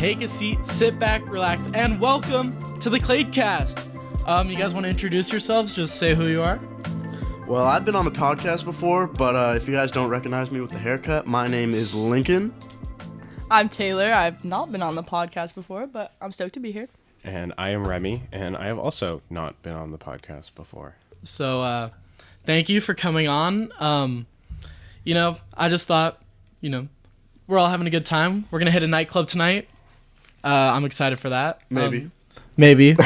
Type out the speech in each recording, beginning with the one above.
take a seat, sit back, relax, and welcome to the Kladecast. You guys want to introduce yourselves? Just say who you are. Well, I've been on the podcast before, but if you guys don't recognize me with the haircut, my name is Lincoln. I'm Taylor. I've not been on the podcast before, but I'm stoked to be here. And I am Remy, and I have also not been on the podcast before. So, thank you for coming on. I just thought, we're all having a good time. We're going to hit a nightclub tonight. I'm excited for that. Maybe. Maybe.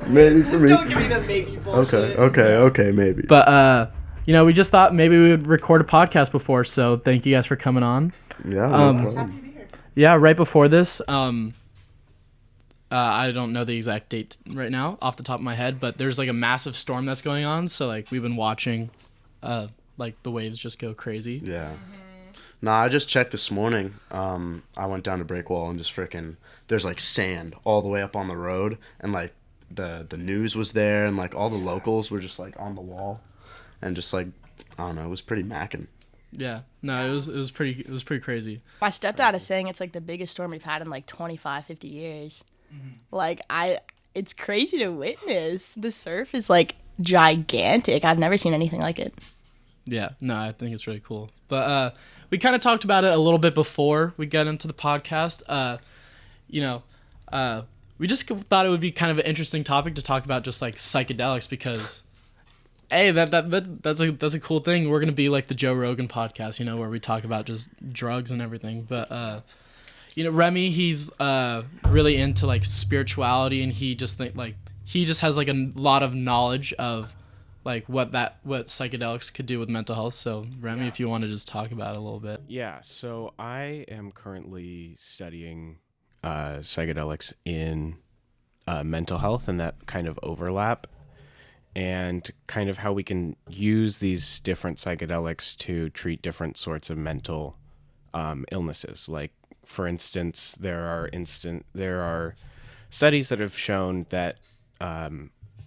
Maybe for me. Don't give me the maybe bullshit. Okay, maybe. But, we just thought maybe we would record a podcast before, so thank you guys for coming on. Yeah, Happy to be here. Yeah, right before this, I don't know the exact date right now off the top of my head, but there's like a massive storm that's going on, so like we've been watching the waves just go crazy. Yeah. Nah, I just checked this morning. I went down to Breakwall and just there's like sand all the way up on the road, and like the news was there, and like all the locals were just like on the wall, and just like, I don't know, it was pretty mackin'. Yeah, no, it was pretty crazy. My stepdad is saying it's like the biggest storm we've had in like 25, 50 years. Mm-hmm. It's crazy to witness. The surf is like gigantic. I've never seen anything like it. Yeah, no, I think it's really cool. But we kind of talked about it a little bit before we got into the podcast. We just thought it would be kind of an interesting topic to talk about, just like psychedelics, because hey, that's a cool thing. We're gonna be like the Joe Rogan podcast, where we talk about just drugs and everything. But Remy, he's really into like spirituality, and he just has like a lot of knowledge of like what psychedelics could do with mental health. So Remy, if you want to just talk about it a little bit. Yeah, so I am currently studying psychedelics in mental health and that kind of overlap, and kind of how we can use these different psychedelics to treat different sorts of mental illnesses. Like, for instance, there are studies that have shown that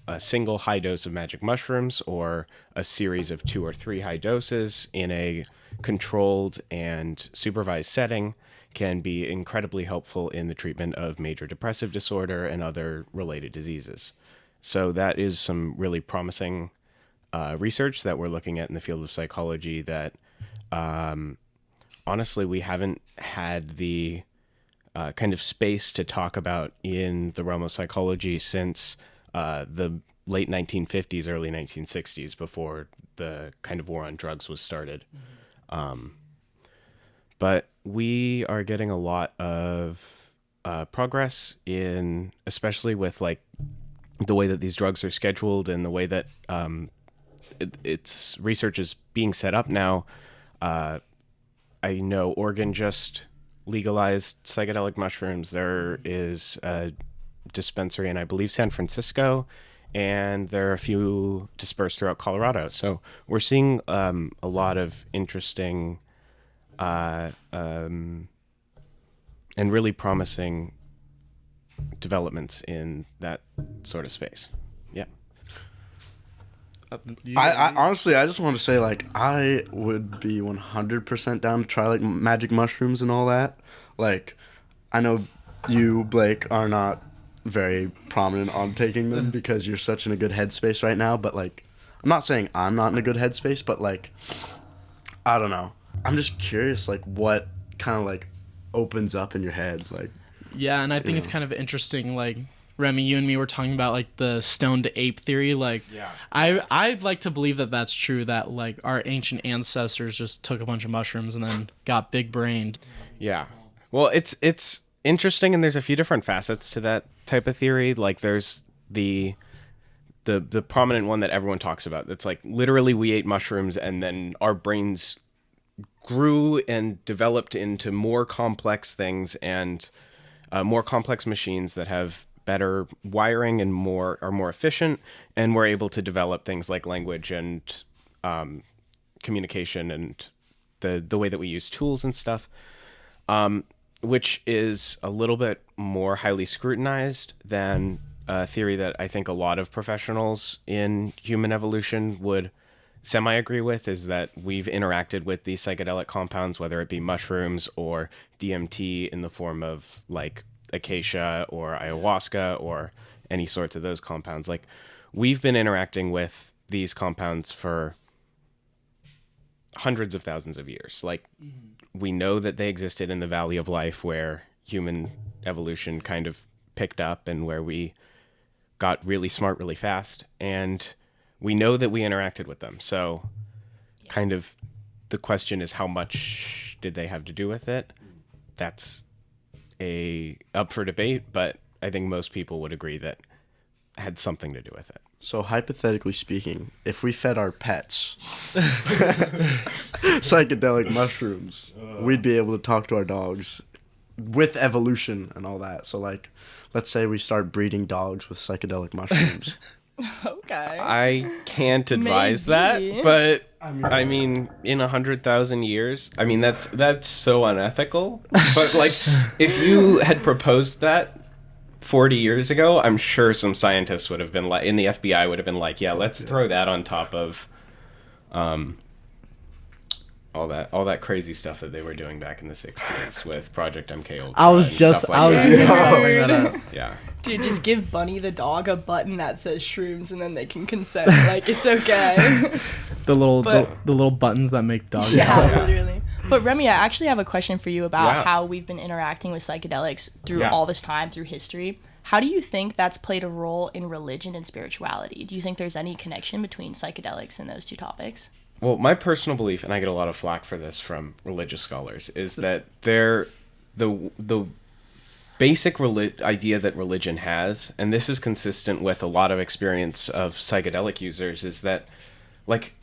a single high dose of magic mushrooms, or a series of 2 or 3 high doses in a controlled and supervised setting, can be incredibly helpful in the treatment of major depressive disorder and other related diseases. So that is some really promising research that we're looking at in the field of psychology that honestly we haven't had the kind of space to talk about in the realm of psychology since the late 1950s, early 1960s, before the kind of war on drugs was started. But we are getting a lot of progress in, especially with like the way that these drugs are scheduled and the way that its research is being set up now. I know Oregon just legalized psychedelic mushrooms. There is a dispensary in, I believe, San Francisco, and there are a few dispersed throughout Colorado. So we're seeing a lot of interesting and really promising developments in that sort of space. Yeah. I honestly, I just want to say, like, I would be 100% down to try like magic mushrooms and all that. Like, I know you, Blake, are not very prominent on taking them because you're such in a good headspace right now, but like, I'm not saying I'm not in a good headspace, but like, I don't know, I'm just curious, like, what kind of like opens up in your head, like. Yeah, and I think it's kind of interesting, like, Remy, you and me were talking about like the stone to ape theory. Like, yeah. I'd like to believe that that's true, that like our ancient ancestors just took a bunch of mushrooms and then got big brained. Yeah. Well, it's interesting, and there's a few different facets to that type of theory. Like, there's the prominent one that everyone talks about. That's like, literally we ate mushrooms and then our brains grew and developed into more complex things and more complex machines that have better wiring and are more efficient, and we're able to develop things like language and communication and the way that we use tools and stuff. Which is a little bit more highly scrutinized than a theory that I think a lot of professionals in human evolution would semi-agree with, is that we've interacted with these psychedelic compounds, whether it be mushrooms or DMT in the form of like acacia or ayahuasca or any sorts of those compounds. Like, we've been interacting with these compounds for hundreds of thousands of years. Like, we know that they existed in the Valley of Life, where human evolution kind of picked up and where we got really smart really fast. And we know that we interacted with them. So kind of the question is, how much did they have to do with it? That's up for debate, but I think most people would agree that it had something to do with it. So hypothetically speaking, if we fed our pets psychedelic mushrooms, we'd be able to talk to our dogs with evolution and all that. So like, let's say we start breeding dogs with psychedelic mushrooms. Okay. I can't advise Maybe. that, but I mean, in 100,000 years, I mean, that's so unethical. But like, if you had proposed that 40 years ago, I'm sure some scientists would have been like, in the FBI would have been like, yeah, let's throw that on top of all that crazy stuff that they were doing back in the 60s with Project MK Ultra. I was just about to bring that up. Yeah. Dude, just give Bunny the dog a button that says shrooms, and then they can consent. Like, it's okay. The little buttons that make dogs. Yeah, literally. But Remy, I actually have a question for you about Yeah. how we've been interacting with psychedelics through Yeah. all this time, through history. How do you think that's played a role in religion and spirituality? Do you think there's any connection between psychedelics and those two topics? Well, my personal belief, and I get a lot of flack for this from religious scholars, is that the basic idea that religion has, and this is consistent with a lot of experience of psychedelic users, is that, like,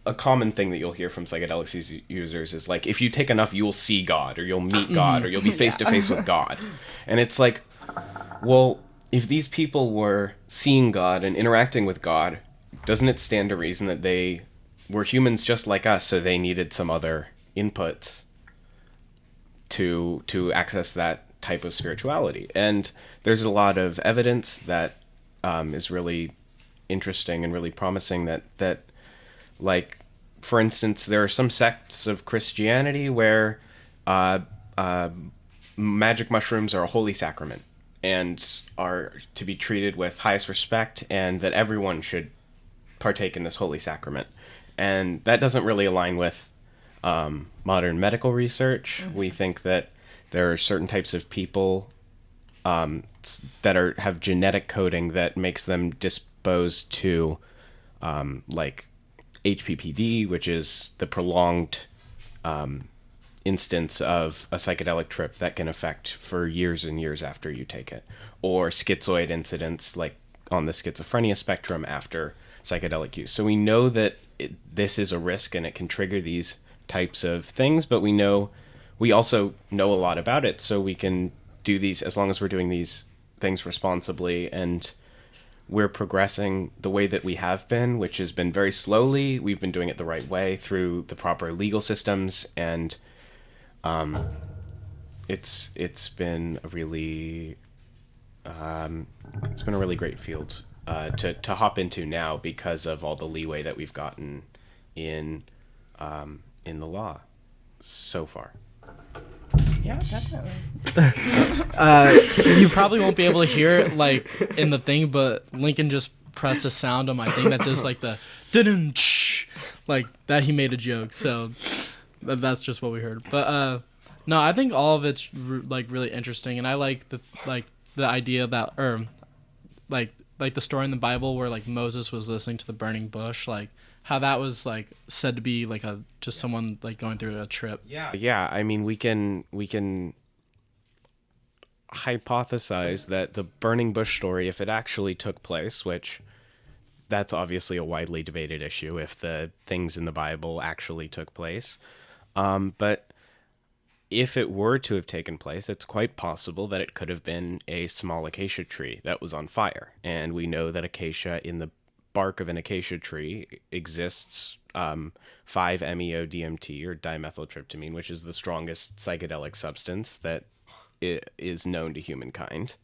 a common thing that you'll hear from psychedelics users is like, if you take enough, you'll see God, or you'll meet God, or you'll be face to face with God. And it's like, well, if these people were seeing God and interacting with God, doesn't it stand to reason that they were humans just like us, so they needed some other inputs to access that type of spirituality? And there's a lot of evidence that is really interesting and really promising that like, for instance, there are some sects of Christianity where magic mushrooms are a holy sacrament and are to be treated with highest respect, and that everyone should partake in this holy sacrament. And that doesn't really align with modern medical research. Mm-hmm. We think that there are certain types of people that have genetic coding that makes them disposed to like HPPD, which is the prolonged instance of a psychedelic trip that can affect for years and years after you take it, or schizoid incidents like on the schizophrenia spectrum after psychedelic use. So we know that this is a risk and it can trigger these types of things, but we also know a lot about it, so we can do these as long as we're doing these things responsibly, and we're progressing the way that we have been, which has been very slowly. We've been doing it the right way through the proper legal systems, and it's been a really great field to hop into now because of all the leeway that we've gotten in the law so far. Yeah, definitely. You probably won't be able to hear it like in the thing, but Lincoln just pressed a sound on my thing that does like the dun-dun-ch, like that. He made a joke, so that's just what we heard. But no, I think all of it's like really interesting, and I like the idea that, or like the story in the Bible where like Moses was listening to the burning bush, like how that was like said to be like just someone like going through a trip. Yeah. I mean, we can hypothesize that the burning bush story, if it actually took place, which that's obviously a widely debated issue, if the things in the Bible actually took place, but if it were to have taken place, it's quite possible that it could have been a small acacia tree that was on fire. And we know that acacia, in the bark of an acacia tree, exists 5-MeO-DMT, or dimethyltryptamine, which is the strongest psychedelic substance that is known to humankind.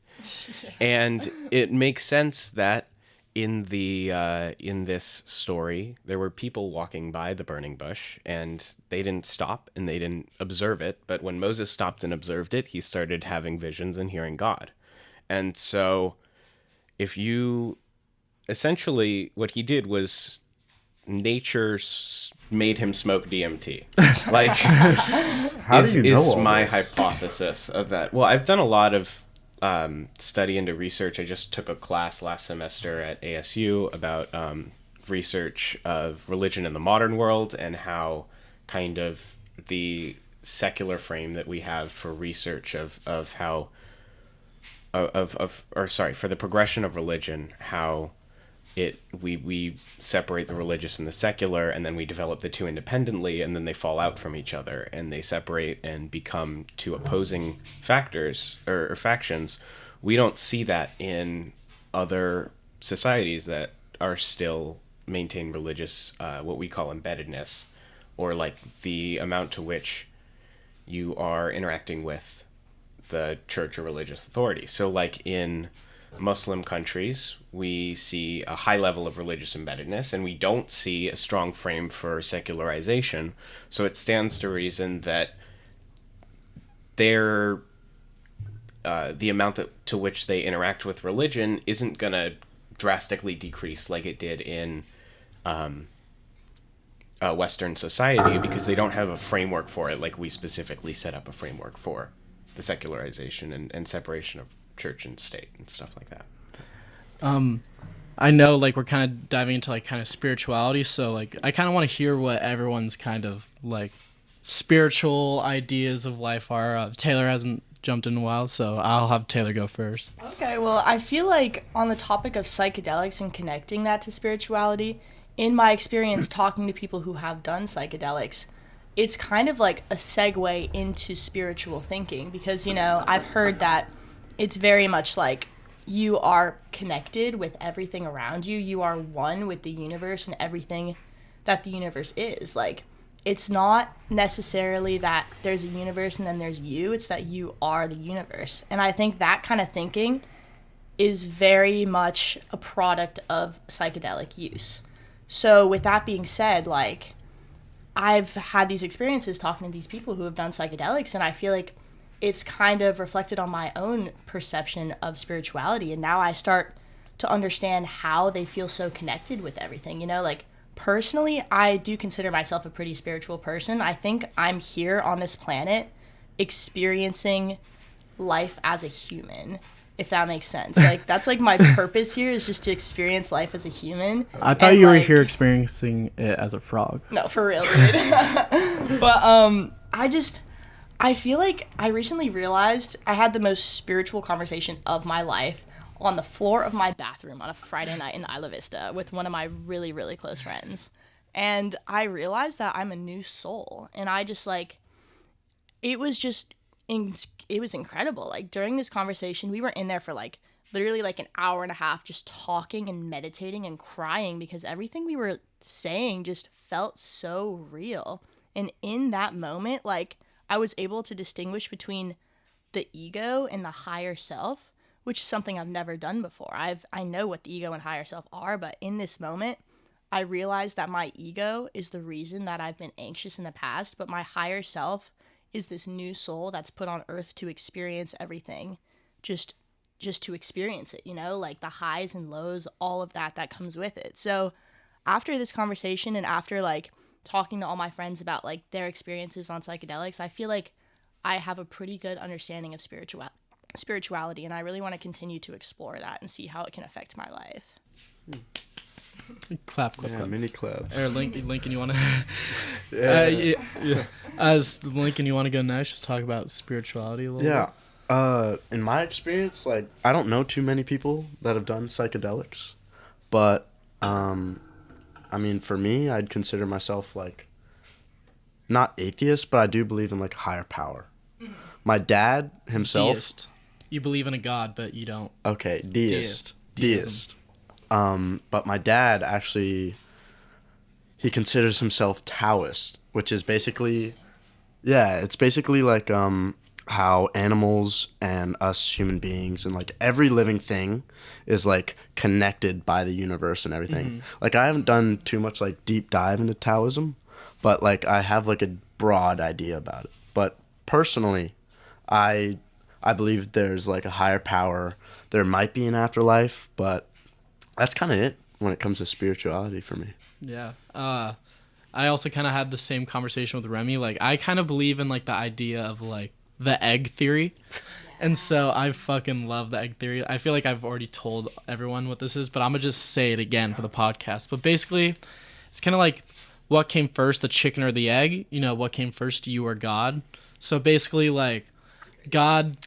And it makes sense that in this story, there were people walking by the burning bush, and they didn't stop and they didn't observe it. But when Moses stopped and observed it, he started having visions and hearing God. And so, essentially, what he did was nature made him smoke DMT. Like, How do you know is all my this? hypothesis of that. Well, I've done a lot of study into research. I just took a class last semester at ASU about research of religion in the modern world and how kind of the secular frame that we have for research for the progression of religion, how we separate the religious and the secular, and then we develop the two independently, and then they fall out from each other and they separate and become two opposing factors or factions. We don't see that in other societies that are still maintain religious, what we call embeddedness, or like the amount to which you are interacting with the church or religious authority. So like in Muslim countries, we see a high level of religious embeddedness, and we don't see a strong frame for secularization. So it stands to reason that the amount to which they interact with religion isn't going to drastically decrease like it did in Western society, because they don't have a framework for it like we specifically set up a framework for the secularization and separation of church and state and stuff like that. I know like we're kind of diving into like kind of spirituality, so like I kind of want to hear what everyone's kind of like spiritual ideas of life are. Taylor hasn't jumped in a while, so I'll have Taylor go first. Okay, well, I feel like on the topic of psychedelics and connecting that to spirituality, in my experience talking to people who have done psychedelics, it's kind of like a segue into spiritual thinking, because, you know, I've heard that it's very much like you are connected with everything around you. You are one with the universe and everything that the universe is. Like, it's not necessarily that there's a universe and then there's you. It's that you are the universe. And I think that kind of thinking is very much a product of psychedelic use. So with that being said, like, I've had these experiences talking to these people who have done psychedelics, and I feel like it's kind of reflected on my own perception of spirituality. And now I start to understand how they feel so connected with everything. You know, like, personally, I do consider myself a pretty spiritual person. I think I'm here on this planet experiencing life as a human, if that makes sense. Like, that's like my purpose here, is just to experience life as a human. I thought And, you were like, here experiencing it as a frog. No, for real, dude. But I feel like I recently realized I had the most spiritual conversation of my life on the floor of my bathroom on a Friday night in Isla Vista with one of my really, really close friends. And I realized that I'm a new soul. And I just, like, it was incredible. Like, during this conversation, we were in there for, like, literally, like, an hour and a half just talking and meditating and crying, because everything we were saying just felt so real. And in that moment, like, I was able to distinguish between the ego and the higher self, which is something I've never done before. I know what the ego and higher self are, but in this moment, I realized that my ego is the reason that I've been anxious in the past, but my higher self is this new soul that's put on earth to experience everything, just to experience it, you know, like the highs and lows, all of that comes with it. So after this conversation and after, like, talking to all my friends about, like, their experiences on psychedelics, I feel like I have a pretty good understanding of spirituality, and I really want to continue to explore that and see how it can affect my life. Clap. Mini clap. Or Lincoln, you want to? Yeah. As Lincoln, you want to go next? Just talk about spirituality a little bit. Yeah. In my experience, like, I don't know too many people that have done psychedelics, but I mean, for me, I'd consider myself, like, not atheist, but I do believe in, like, higher power. My dad himself. Deist. You believe in a god, but you don't. Okay, deist. Deism. But my dad actually, he considers himself Taoist, which is basically, yeah, it's basically like how animals and us human beings and like every living thing is like connected by the universe and everything. Like I haven't done too much like deep dive into Taoism, but like I have like a broad idea about it. But personally, I I believe there's like a higher power. There might be an afterlife, but that's kind of it when it comes to spirituality for me. Yeah. I also kind of had the same conversation with Remy. Like, I kind of believe in like the idea of like the egg theory. And so I fucking love the egg theory. I feel like I've already told everyone what this is, but I'm going to just say it again for the podcast. But basically, it's kind of like what came first, the chicken or the egg? You know, what came first, you or God? So basically, like, God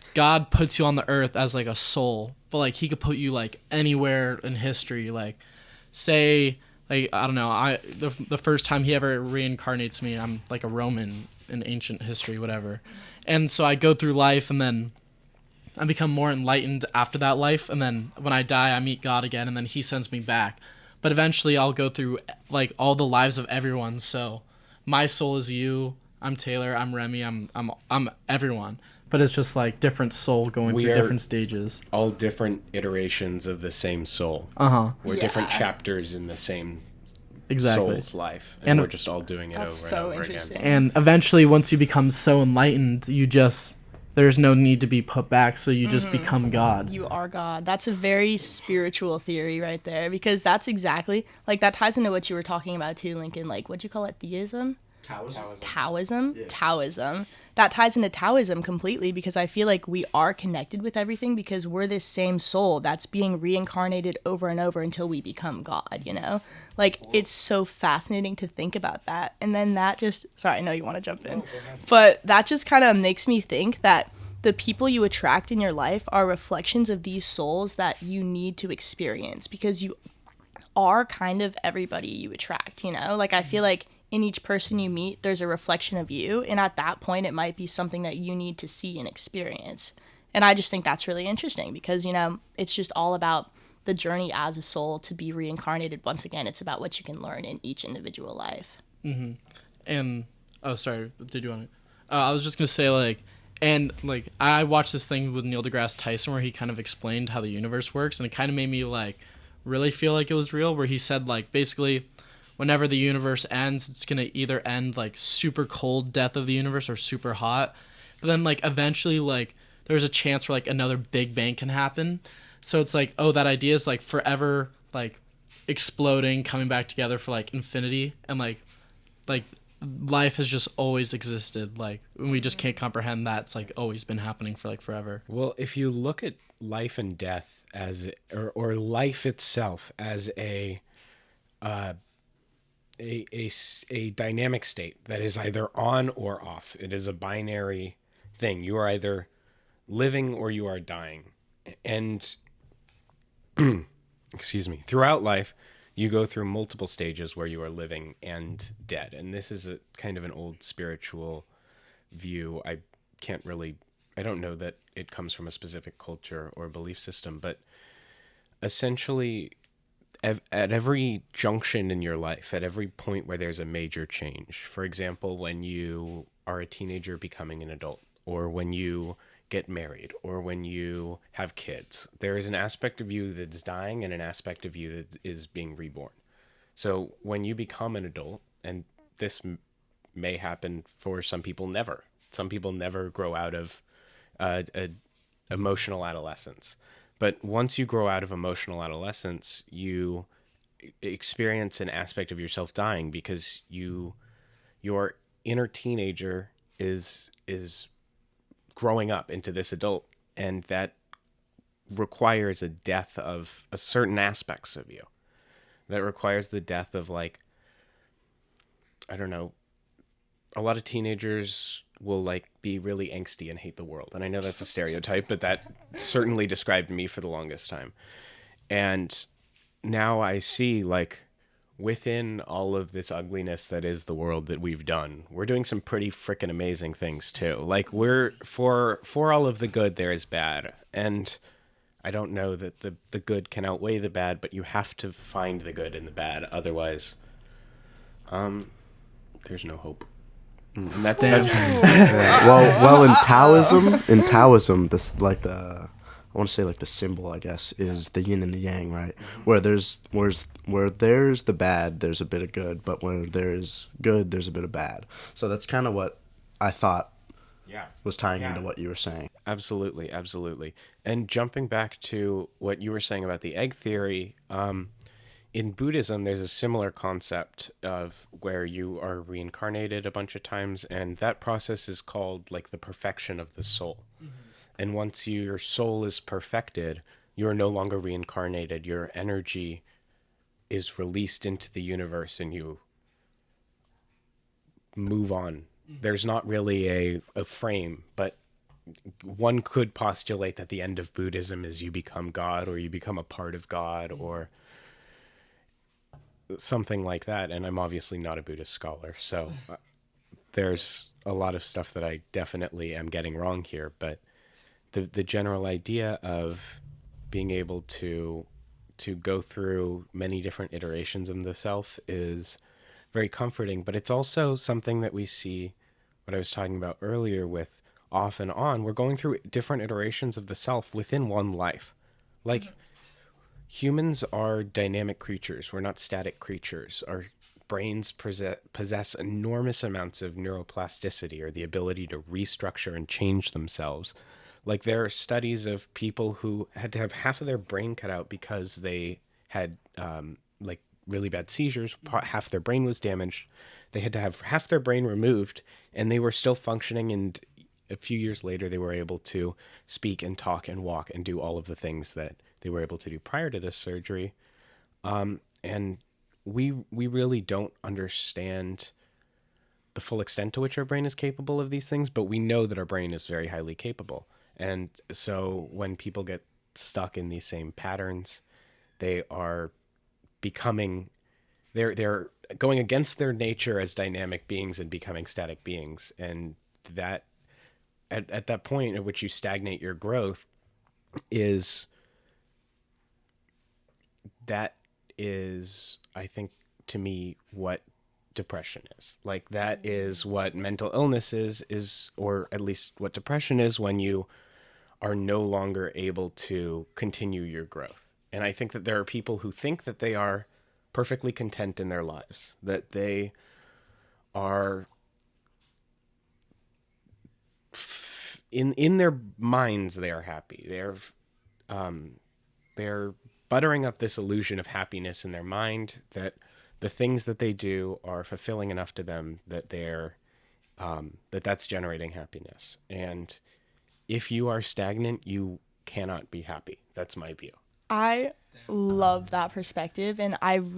puts you on the earth as like a soul, but like he could put you like anywhere in history. Like, say, like, I don't know, the first time he ever reincarnates me, I'm like a Roman in ancient history, whatever. And so I go through life, and then I become more enlightened after that life, and then when I die, I meet God again, and then he sends me back. But eventually I'll go through like all the lives of everyone. So my soul is you, I'm Taylor, I'm Remy, I'm everyone. But it's just like different soul going through different stages. All different iterations of the same soul. We're different chapters in the same soul's life. And we're just all doing it over and over again. And eventually, once you become so enlightened, there's no need to be put back, so you just become God. You are God. That's a very spiritual theory right there, because that's exactly, like, that ties into what you were talking about too, Lincoln. Like, what'd you call it? Theism? Taoism? Yeah. Taoism. That ties into Taoism completely, because I feel like we are connected with everything because we're this same soul that's being reincarnated over and over until we become God, you know? Like, it's so fascinating to think about that. And then that just, sorry, I know you want to jump in, but that just kind of makes me think that the people you attract in your life are reflections of these souls that you need to experience, because you are kind of everybody you attract, you know? Like, I feel like in each person you meet, there's a reflection of you. And at that point, it might be something that you need to see and experience. And I just think that's really interesting because, you know, it's just all about the journey as a soul to be reincarnated. Once again, it's about what you can learn in each individual life. Mm-hmm. And, oh, sorry, did you want to? I was just going to say, like, and, like, I watched this thing with Neil deGrasse Tyson where he kind of explained how the universe works. And it kind of made me, like, really feel like it was real, where he said, like, basically, whenever the universe ends, it's going to either end like super cold death of the universe or super hot. But then like eventually like there's a chance where like another big bang can happen. So it's like, oh, that idea is like forever like exploding, coming back together for like infinity. And like life has just always existed. Like we just can't comprehend that it's like always been happening for like forever. Well, if you look at life and death as, or life itself as a dynamic state that is either on or off. It is a binary thing. You are either living or you are dying. And excuse me, throughout life, you go through multiple stages where you are living and dead. And this is a kind of an old spiritual view. I don't know that it comes from a specific culture or belief system, but essentially at every junction in your life, at every point where there's a major change, for example, when you are a teenager becoming an adult, or when you get married, or when you have kids, there is an aspect of you that's dying and an aspect of you that is being reborn. So when you become an adult, and this may happen for some people never. Some people never grow out of emotional adolescence. But once you grow out of emotional adolescence, you experience an aspect of yourself dying because your inner teenager is growing up into this adult, and that requires a death of a certain aspects of you. That requires the death of, like, I don't know, a lot of teenagers will like be really angsty and hate the world. And I know that's a stereotype, but that certainly described me for the longest time. And now I see, like, within all of this ugliness that is the world that we've done, we're doing some pretty freaking amazing things too. Like, we're for all of the good, there is bad. And I don't know that the good can outweigh the bad, but you have to find the good in the bad. Otherwise, there's no hope. And that's Yeah. Well, in Taoism, this like the I want to say like the symbol, I guess, is the yin and the yang, right? Where there's the bad, there's a bit of good, but where there's good, there's a bit of bad. So that's kind of what I thought was tying into what you were saying. Absolutely, absolutely. And jumping back to what you were saying about the egg theory, in Buddhism, there's a similar concept of where you are reincarnated a bunch of times, and that process is called like the perfection of the soul. And once your soul is perfected, you are no longer reincarnated. Your energy is released into the universe and you move on. There's not really a frame, but one could postulate that the end of Buddhism is you become God or you become a part of God or something like that. And I'm obviously not a Buddhist scholar, so there's a lot of stuff that I definitely am getting wrong here, but the general idea of being able to go through many different iterations of the self is very comforting, but it's also something that we see what I was talking about earlier with off and on. We're going through different iterations of the self within one life. Like humans are dynamic creatures. We're not static creatures. Our brains possess enormous amounts of neuroplasticity, or the ability to restructure and change themselves. Like there are studies of people who had to have half of their brain cut out because they had like really bad seizures. Half their brain was damaged. They had to have half their brain removed, and they were still functioning. And a few years later, they were able to speak and talk and walk and do all of the things that they were able to do prior to this surgery. And we really don't understand the full extent to which our brain is capable of these things, but we know that our brain is very highly capable. And so when people get stuck in these same patterns, they are becoming, they're going against their nature as dynamic beings and becoming static beings. And that at that point at which you stagnate your growth is I think, to me, what depression is. Like that is what mental illness is, or at least what depression is, when you are no longer able to continue your growth. And I think that there are people who think that they are perfectly content in their lives, that they are in their minds, they are happy. They're buttering up this illusion of happiness in their mind, that the things that they do are fulfilling enough to them that that's generating happiness. And if you are stagnant, you cannot be happy. That's my view. I love that perspective, and I've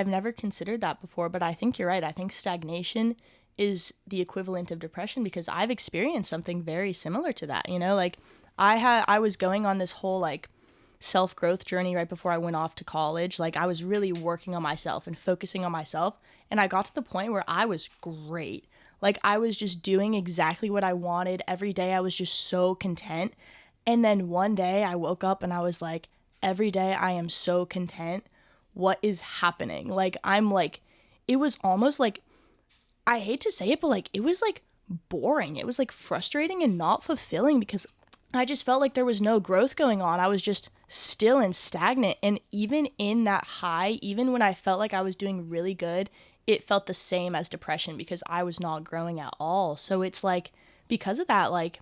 never considered that before, but I think you're right. I think stagnation is the equivalent of depression, because I've experienced something very similar to that. You know, like I was going on this whole like self-growth journey right before I went off to college. Like I was really working on myself and focusing on myself, and I got to the point where I was great. Like I was just doing exactly what I wanted every day. I was just so content. And then one day I woke up and I was like, every day I am so content. What is happening? Like it was almost like, I hate to say it, but like it was like boring. It was like frustrating and not fulfilling, because I just felt like there was no growth going on. I was just still and stagnant. And even in that high, even when I felt like I was doing really good, it felt the same as depression, because I was not growing at all. So it's like, because of that, like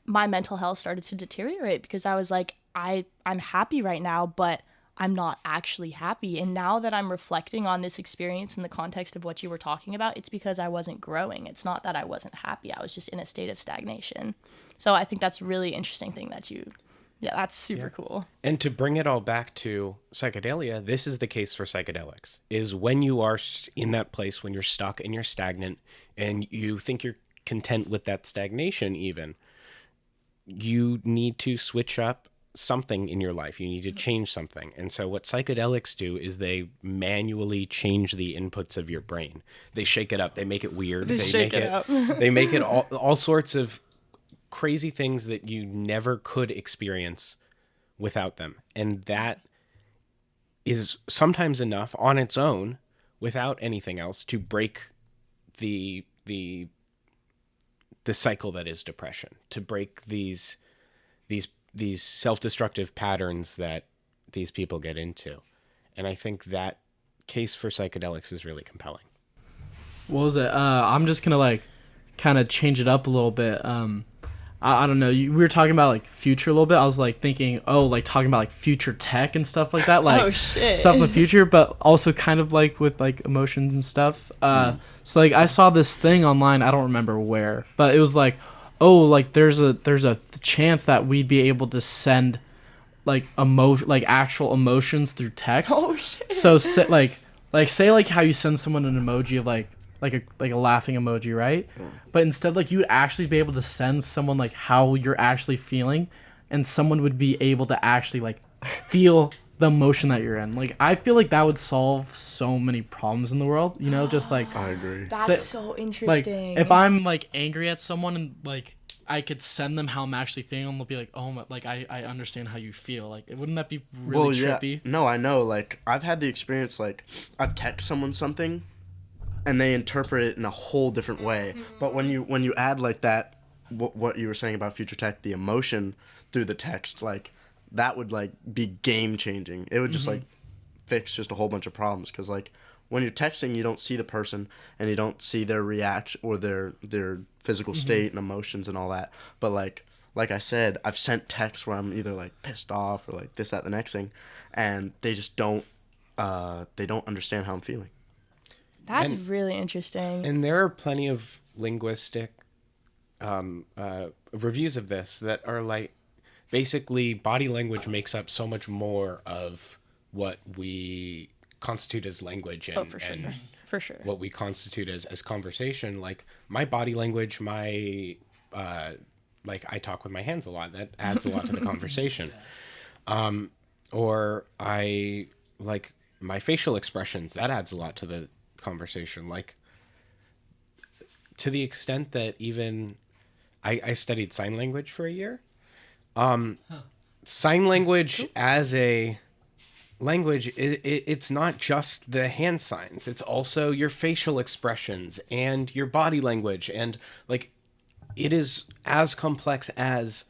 my mental health started to deteriorate, because I was like, I'm happy right now, but I'm not actually happy. And now that I'm reflecting on this experience in the context of what you were talking about, it's because I wasn't growing. It's not that I wasn't happy. I was just in a state of stagnation. So I think that's a really interesting thing that that's super cool. And to bring it all back to psychedelia, this is the case for psychedelics, is when you are in that place, when you're stuck and you're stagnant and you think you're content with that stagnation even, you need to switch up something in your life. You need to change something. And so what psychedelics do is they manually change the inputs of your brain. They shake it up. They make it weird. They shake it up. They make it all sorts of crazy things that you never could experience without them. And that is sometimes enough on its own, without anything else, to break the the cycle that is depression, to break these self-destructive patterns that these people get into. And I think that case for psychedelics is really compelling. What was it? I'm just gonna like kind of change it up a little bit. I don't know. We were talking about like future a little bit. I was like thinking, like talking about like future tech and stuff like that, like stuff in the future, but also kind of like with like emotions and stuff. So like I saw this thing online. I don't remember where, but it was like, like there's a chance that we'd be able to send like actual emotions through text. Oh shit. So say like how you send someone an emoji of like a laughing emoji, right? But instead, like, you would actually be able to send someone like how you're actually feeling, and someone would be able to actually like feel the emotion that you're in. Like, I feel like that would solve so many problems in the world, you know, just like I agree. That's so interesting. like if I'm like angry at someone and like I could send them how I'm actually feeling, and they'll be like, like I understand how you feel. Like, wouldn't that be really trippy? No, I know. Like, I've had the experience, like, I've texted someone something and they interpret it in a whole different way. But when you add like that, what you were saying about future tech, the emotion through the text, like, that would like be game changing. It would just like fix just a whole bunch of problems, because like when you're texting, you don't see the person and you don't see their reaction or their physical state and emotions and all that. But like I said, I've sent texts where I'm either like pissed off or like this, that, the next thing, and they just don't understand how I'm feeling. That's really interesting. And there are plenty of linguistic reviews of this that are like, basically body language makes up so much more of what we constitute as language and, for sure. what we constitute as conversation. Like, my body language, my like, I talk with my hands a lot. That adds a lot to the conversation. Or I like my facial expressions. That adds a lot to the conversation. Like, to the extent that even I studied sign language for a year. Sign language as a language, it's not just the hand signs. It's also your facial expressions and your body language. And like, it is as complex as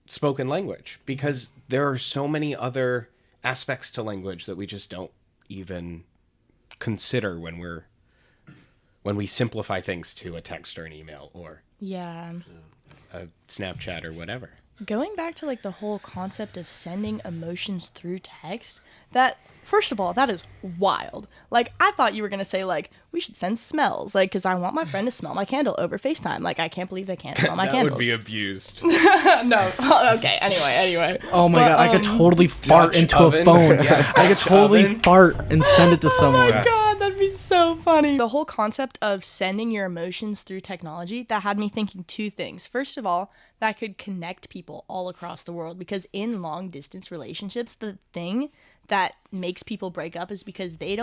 spoken language, because there are so many other aspects to language that we just don't even consider when we simplify things to a text or an email or a Snapchat or whatever. Going back to like the whole concept of sending emotions through text, that, first of all, that is wild. Like, I thought you were going to say, like, we should send smells, like, because I want my friend to smell my candle over FaceTime. Like, I can't believe they can't smell my candles. That would be abused. No. Okay, anyway. Oh my god, I could totally fart into a phone. Yeah, I could totally fart and send it to someone. Oh my god, that'd be so funny. The whole concept of sending your emotions through technology, that had me thinking two things. First of all, that could connect people all across the world, because in long distance relationships, the thing that makes people break up is because they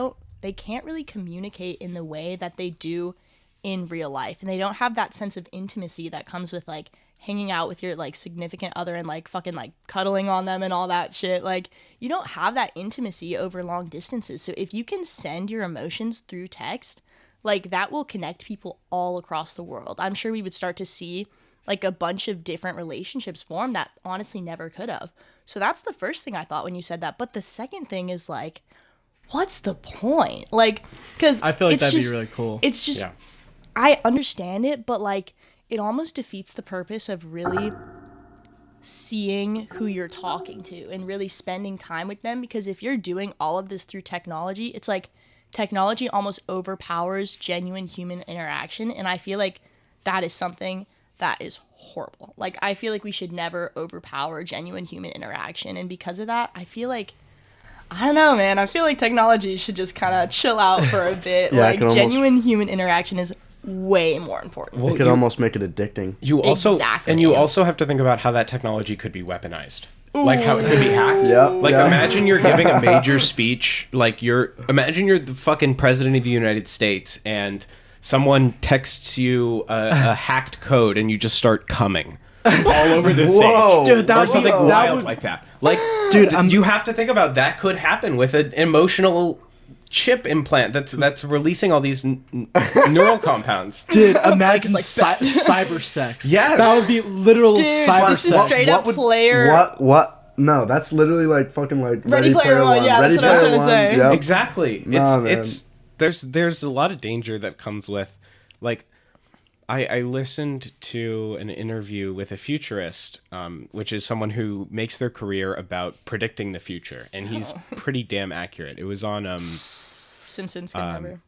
can't really communicate in the way that they do in real life, and they don't have that sense of intimacy that comes with like hanging out with your like significant other and like fucking like cuddling on them and all that shit. Like, you don't have that intimacy over long distances. So if you can send your emotions through text, like, that will connect people all across the world. I'm sure we would start to see like a bunch of different relationships form that honestly never could have. So that's the first thing I thought when you said that. But the second thing is like, what's the point? Like, because I feel like that'd be really cool. It's just, I understand it, but like, it almost defeats the purpose of really seeing who you're talking to and really spending time with them. Because if you're doing all of this through technology, it's like technology almost overpowers genuine human interaction. And I feel like that is something that is horrible. Like, I feel like we should never overpower genuine human interaction. And because of that, I feel like, I don't know, man. I feel like technology should just kind of chill out for a bit. Like, genuine human interaction is way more important. Well, it could almost make it addicting. You also also have to think about how that technology could be weaponized. Like, how it could be hacked. Imagine you're giving a major speech. Like, imagine you're the fucking president of the United States, and someone texts you a hacked code, and you just start coming all over the stage. Dude, that or would something be wild like that. Like, dude, you have to think about that could happen with an emotional chip implant that's releasing all these neural compounds. Dude, imagine like cyber sex. Yes. That would be literal Dude, cyber this is sex. straight up player. What? No, that's literally like fucking like Ready Player One, yeah, Ready that's what I was Player trying to say. Yep. Exactly. Nah, It's there's a lot of danger that comes with, like, I listened to an interview with a futurist, which is someone who makes their career about predicting the future, and he's pretty damn accurate. It was on Simpsons can never.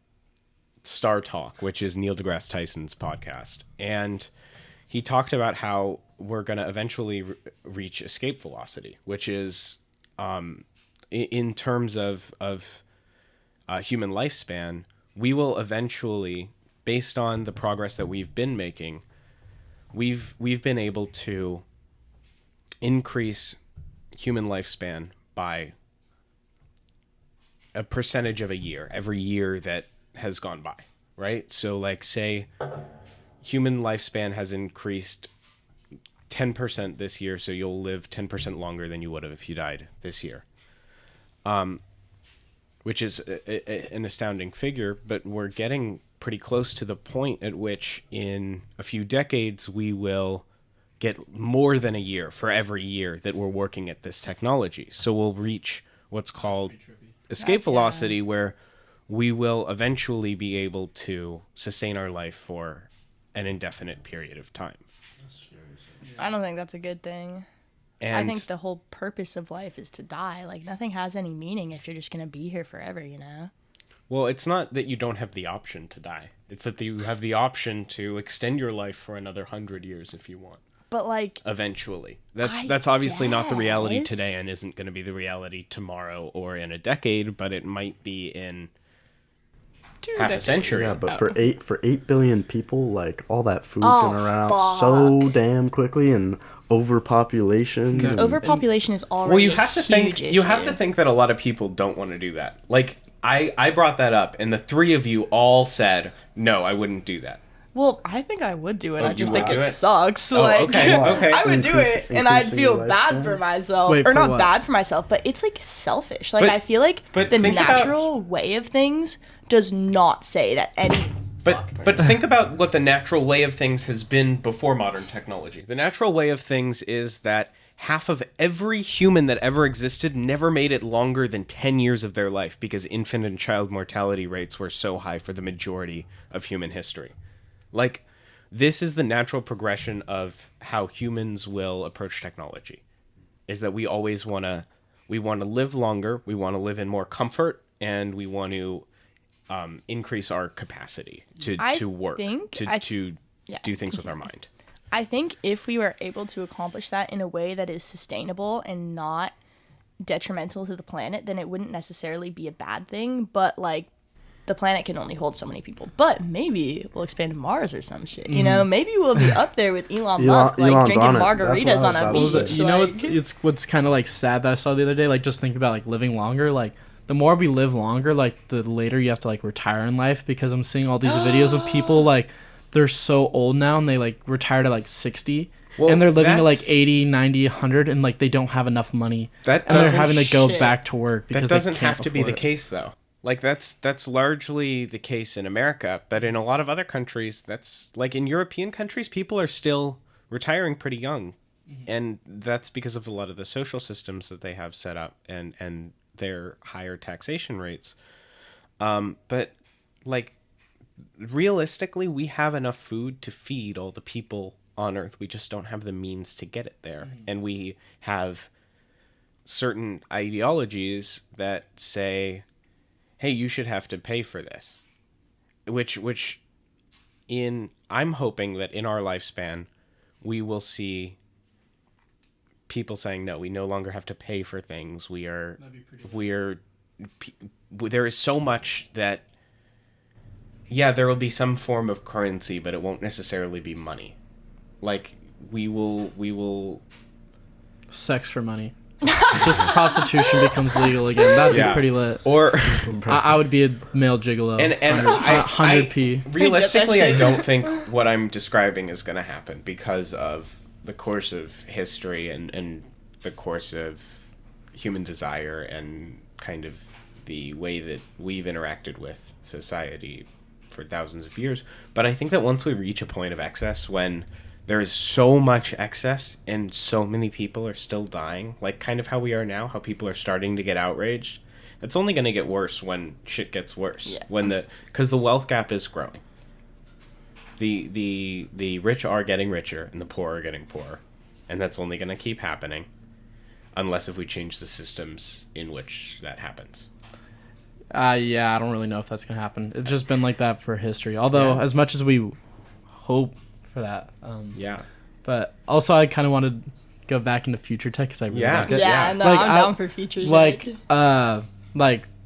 Star Talk, which is Neil deGrasse Tyson's podcast, and he talked about how we're going to eventually reach escape velocity, which is, in terms of human lifespan, we will eventually, based on the progress that we've been making, we've been able to increase human lifespan by a percentage of a year every year that has gone by, right? So, like, say human lifespan has increased 10% this year, so you'll live 10% longer than you would have if you died this year, which is an astounding figure. But we're getting pretty close to the point at which in a few decades we will get more than a year for every year that we're working at this technology. So we'll reach what's called escape velocity, where we will eventually be able to sustain our life for an indefinite period of time. I don't think that's a good thing. And I think the whole purpose of life is to die. Like, nothing has any meaning if you're just going to be here forever, you know? well, it's not that you don't have the option to die. It's that you have the option to extend your life for another 100 years if you want. But, like... Eventually. I That's obviously not the reality guess. today and isn't going to be the reality tomorrow or in a decade, but it might be in half a century. Yeah, but for 8 billion people, like, all that food's Oh, gonna run out so fuck. damn quickly, and overpopulation. Because and- overpopulation is already Well, you have to think huge you have issue. to think that a lot of people don't want to do that. Like, I brought that up and the three of you all said, "No, I wouldn't do that." Well, I think I would do it. Oh, I you just would think do it it? sucks. Oh, like, okay, okay. I would do it, and I'd Increasing feel your bad lifespan? for myself. Wait, or for not what? bad for myself, but it's, like, selfish. Like, But- I feel like but the think about- natural way of things does not say that any... But think about what the natural way of things has been before modern technology. The natural way of things is that half of every human that ever existed never made it longer than 10 years of their life because infant and child mortality rates were so high for the majority of human history. Like, this is the natural progression of how humans will approach technology. Is that we always want to live longer, we want to live in more comfort, and we want to increase our capacity to work, to do things with our mind. I think if we were able to accomplish that in a way that is sustainable and not detrimental to the planet, then it wouldn't necessarily be a bad thing. But, like, the planet can only hold so many people. But maybe we'll expand to Mars or some shit. You know, maybe we'll be up there with Elon Musk, like, Elon's drinking on it. That's what I margaritas was on a about to beach. say. You know like, what, it's what's kind of like sad that I saw the other day, like just think about like living longer, like the more we live longer, like the later you have to like retire in life, because I'm seeing all these videos of people like they're so old now and they like retired at like 60 Well, and they're living to like that's- 80, 90, 100 and like they don't have enough money That and they're doesn't- having to go shit. back to work That because doesn't they can't have to be the afford it. case, though. Like, that's largely the case in America, but in a lot of other countries, that's like in European countries, people are still retiring pretty young, and that's because of a lot of the social systems that they have set up and their higher taxation rates. But like realistically, we have enough food to feed all the people on Earth. We just don't have the means to get it there, and we have certain ideologies that say, hey, you should have to pay for this, which I'm hoping that in our lifespan we will see people saying, no, we no longer have to pay for things. There is so much that, yeah, there will be some form of currency, but it won't necessarily be money. Like, we will Sex for money. Just prostitution becomes legal again. That'd be pretty lit. or I would be a male gigolo. and 100p. Realistically, I shit. don't think what I'm describing is going to happen because of the course of history and the course of human desire and kind of the way that we've interacted with society for thousands of years. But I think that once we reach a point of excess, when there is so much excess and so many people are still dying, like kind of how we are now, how people are starting to get outraged, it's only going to get worse when shit gets worse. Yeah. Because the wealth gap is growing. The rich are getting richer and the poor are getting poorer. And that's only going to keep happening unless if we change the systems in which that happens. Yeah, I don't really know if that's going to happen. It's just been like that for history. Although, as much as we hope for that. Yeah. But also, I kind of want to go back into future tech because I really like it. Yeah, no, Like, I'm down for future tech.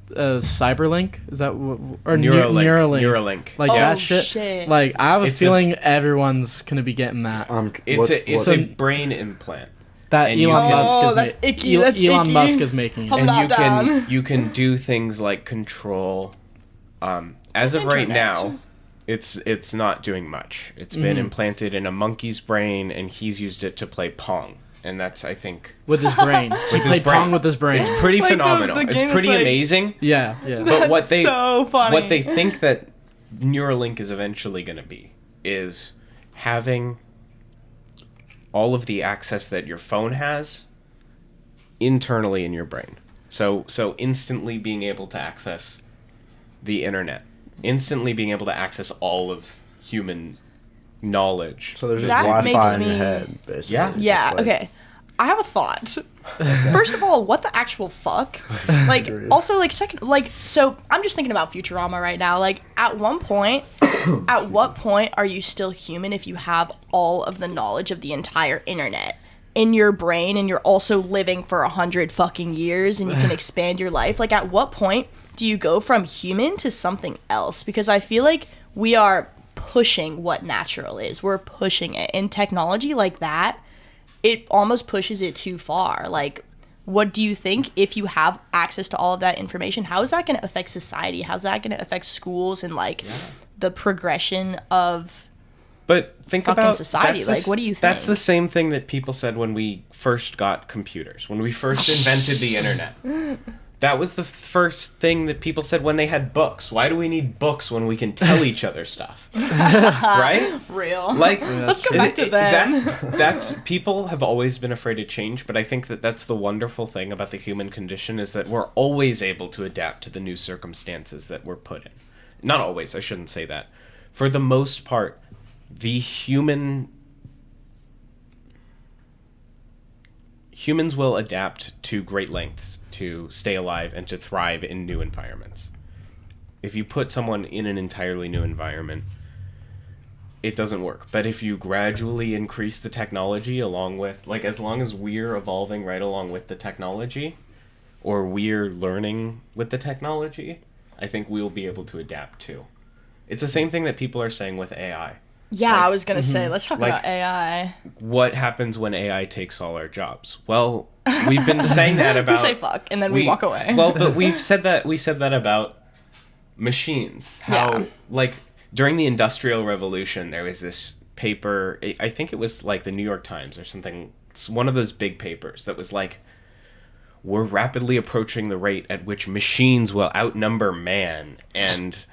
Cyberlink, is that or Neuralink. Like that shit. Like I have a feeling everyone's gonna be getting that. It's a brain implant that and Elon Musk is that's icky. That's Elon icky. Musk is making it. Hold and you can do things like control. As of right now, it's not doing much. It's been implanted in a monkey's brain, and he's used it to play Pong. And that's, I think... With his brain. He played Pong with his brain. It's pretty phenomenal. The it's pretty amazing. Yeah. But what they so funny. what they think that Neuralink is eventually going to be is having all of the access that your phone has internally in your brain. So instantly being able to access the internet. Instantly being able to access all of human knowledge. So there's just That Wi-Fi makes in your me- head, basically. Yeah, Just like- okay. I have a thought. First of all, what the actual fuck? Like, also, like, second, like, so I'm just thinking about Futurama right now. Like, at what point are you still human if you have all of the knowledge of the entire internet in your brain and you're also living for 100 fucking years and you can expand your life? Like, at what point do you go from human to something else? Because I feel like we are pushing what natural is. We're pushing it. In technology like that, it almost pushes it too far. Like, what do you think if you have access to all of that information? How is that going to affect society? How's that going to affect schools and, like, the progression of But think fucking about society? Like, what do you think? That's the same thing that people said when we first got computers, when we first invented the internet. That was the first thing that people said when they had books. Why do we need books when we can tell each other stuff? Right? Real. Like, Let's go back to them. That's people have always been afraid of change, but I think that that's the wonderful thing about the human condition is that we're always able to adapt to the new circumstances that we're put in. Not always, I shouldn't say that. For the most part, humans will adapt to great lengths to stay alive and to thrive in new environments. If you put someone in an entirely new environment, it doesn't work. But if you gradually increase the technology along with, like, as long as we're evolving right along with the technology, or we're learning with the technology, I think we'll be able to adapt too. It's the same thing that people are saying with AI. Yeah, I was going to say, let's talk about AI. What happens when AI takes all our jobs? Well, we've been saying that about... We say fuck, and then we walk away. Well, but we said that about machines. How, like, during the Industrial Revolution, there was this paper, I think it was like the New York Times or something, it's one of those big papers that was like, we're rapidly approaching the rate at which machines will outnumber man, and...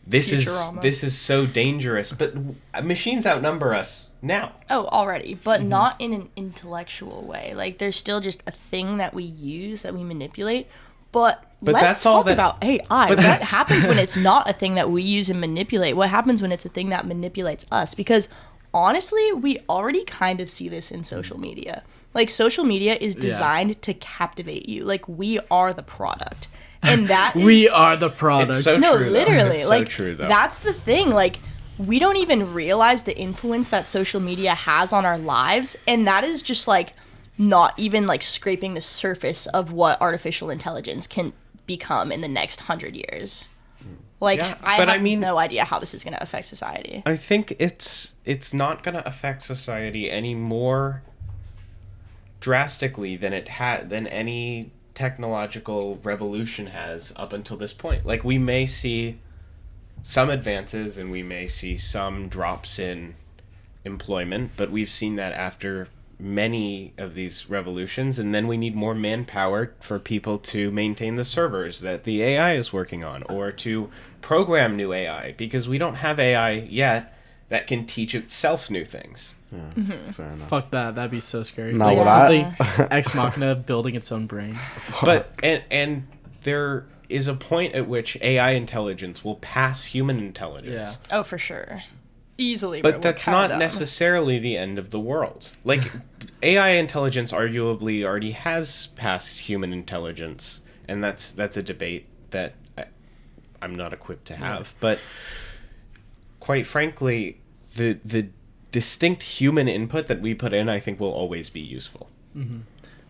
This is so dangerous, but machines outnumber us now. Oh, already, but not in an intellectual way. Like, there's still just a thing that we use, that we manipulate. But let's that's all talk about AI. What happens when it's not a thing that we use and manipulate? What happens when it's a thing that manipulates us? Because, honestly, we already kind of see this in social media. Like, social media is designed to captivate you. Like, we are the product. And that is... We are the product. It's so no, true, literally. It's like, so true, though. That's the thing. Like, we don't even realize the influence that social media has on our lives. And that is just, like, not even, like, scraping the surface of what artificial intelligence can become in the next 100 years. Like, I have no idea how this is going to affect society. I think it's not going to affect society any more drastically than any technological revolution has up until this point. Like, we may see some advances and we may see some drops in employment, but we've seen that after many of these revolutions, and then we need more manpower for people to maintain the servers that the AI is working on, or to program new AI, because we don't have AI yet that can teach itself new things. Yeah, fair enough. Fuck that. That'd be so scary. No, like what something Ex Machina building its own brain. But and there is a point at which AI intelligence will pass human intelligence. Yeah. Oh, for sure. Easily. But that's not necessarily the end of the world. Like, AI intelligence arguably already has passed human intelligence, and that's a debate that I'm not equipped to have. But quite frankly, the distinct human input that we put in, I think, will always be useful. Mm-hmm.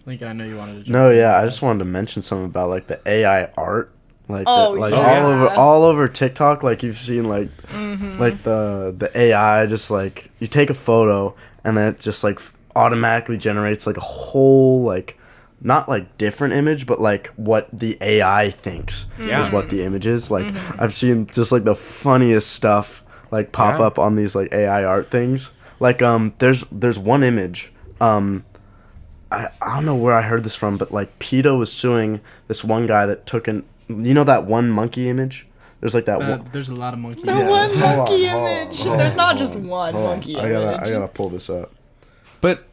Lincoln, I know you wanted to jump No, in. yeah, I just wanted to mention something about like the AI art, like yeah. all over TikTok. Like you've seen like the AI just like you take a photo and then it just like automatically generates like a whole like not like different image, but like what the AI thinks is what the image is. Like I've seen just like the funniest stuff like pop up on these like AI art things. Like there's one image. I don't know where I heard this from, but like PETA was suing this one guy that took that one monkey image. There's like that one. There's a lot of monkeys. The one monkey image. There's not just one monkey image. I gotta pull this up. But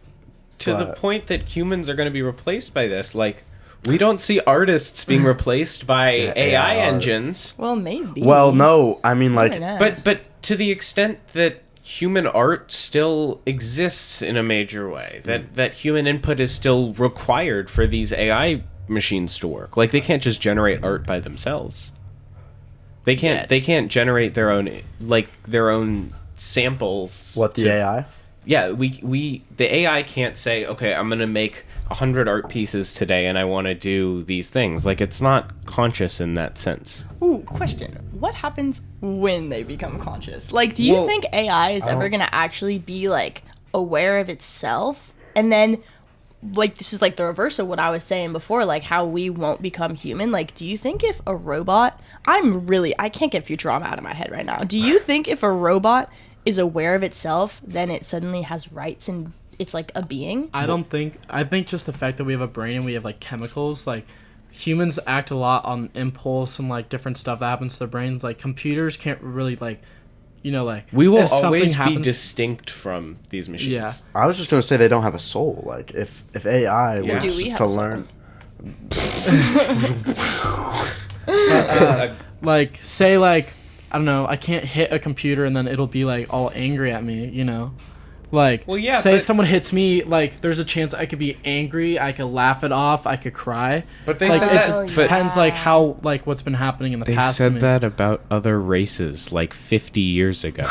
to the point that humans are going to be replaced by this, like, we don't see artists being replaced by AI engines. Well, maybe. Well, no, I mean like, but to the extent that human art still exists in a major way, that human input is still required for these AI machines to work. Like, they can't just generate art by themselves. They can't generate their own samples. What, the AI? Yeah, the AI can't say, okay, I'm gonna make 100 art pieces today and I want to do these things. Like, it's not conscious in that sense. Ooh, question. What happens when they become conscious? Like, do you think AI is ever going to actually be, like, aware of itself? And then, like, this is, like, the reverse of what I was saying before, like, how we won't become human. Like, do you think if a robot... I can't get Futurama out of my head right now. Do you think if a robot is aware of itself, then it suddenly has rights and it's, like, a being? I think just the fact that we have a brain and we have, like, chemicals, like... Humans act a lot on impulse and like different stuff that happens to their brains. Like computers can't really like, like we will if something always happens, be distinct from these machines. Yeah. I was just gonna say they don't have a soul. Like if AI were Do we have to a soul? learn, like say like I don't know, I can't hit a computer and then it'll be like all angry at me, Like, well, yeah, say someone hits me, like, there's a chance I could be angry, I could laugh it off, I could cry. But they like, said it that. depends, like, how, like, what's been happening in the They past. said that about other races, like 50 years ago.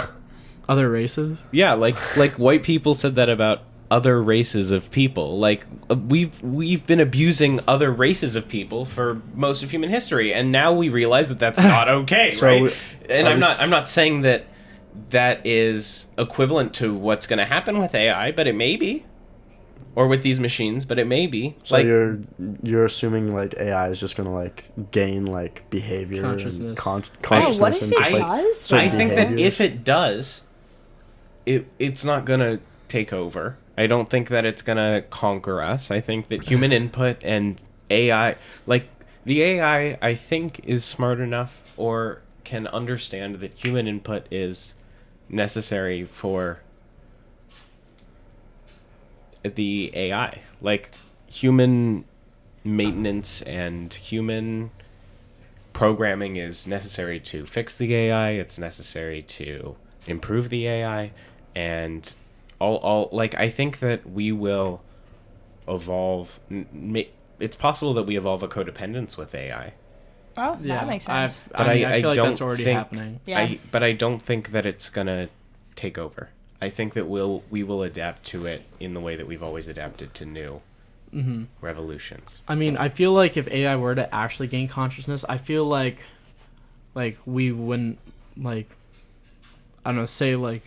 Other races? Yeah, like white people said that about other races of people. Like, we've been abusing other races of people for most of human history, and now we realize that that's not okay, right? And I'm not saying that is equivalent to what's going to happen with AI, but it may be, or with these machines, but it may be. So like, you're assuming like AI is just going to like gain like behavior consciousness. And consciousness. What if and it just, does? Like, I think that behaviors? if it does, it's not going to take over. I don't think that it's going to conquer us. I think that human input and AI, like the AI, I think is smart enough or can understand that human input is necessary for the AI. Like, human maintenance and human programming is necessary to fix the AI. It's necessary to improve the AI, and all like, I think that we will evolve. It's possible that we evolve a codependence with AI. Oh, that makes sense. But I feel like don't that's already think, happening. Yeah. But I don't think that it's gonna take over. I think that we will adapt to it in the way that we've always adapted to new revolutions. I mean, I feel like if AI were to actually gain consciousness, I feel like we wouldn't, like, I don't know, say, like,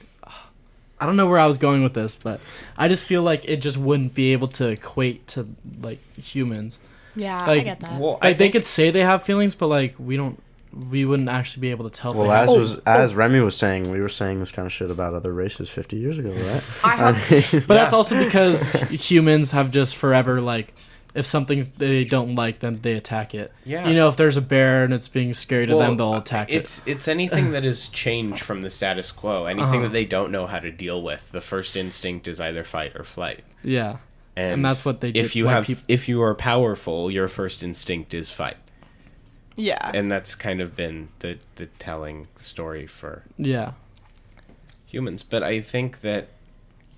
I don't know where I was going with this, but I just feel like it just wouldn't be able to equate to, like, humans. Yeah, Like, I get that. Well, Like, they could say they have feelings, but, like, we don't we wouldn't actually be able to tell. if Well, they have- as Remy was saying, we were saying this kind of shit about other races 50 years ago, right? But that's also because humans have just forever, like, if something they don't like, then they attack it. Yeah. You know, if there's a bear and it's being scary to them, they'll attack it. It's anything that is changed from the status quo. Anything that they don't know how to deal with. The first instinct is either fight or flight. Yeah. And that's what they do. If you are powerful, your first instinct is fight. Yeah. And that's kind of been the telling story for humans. But I think that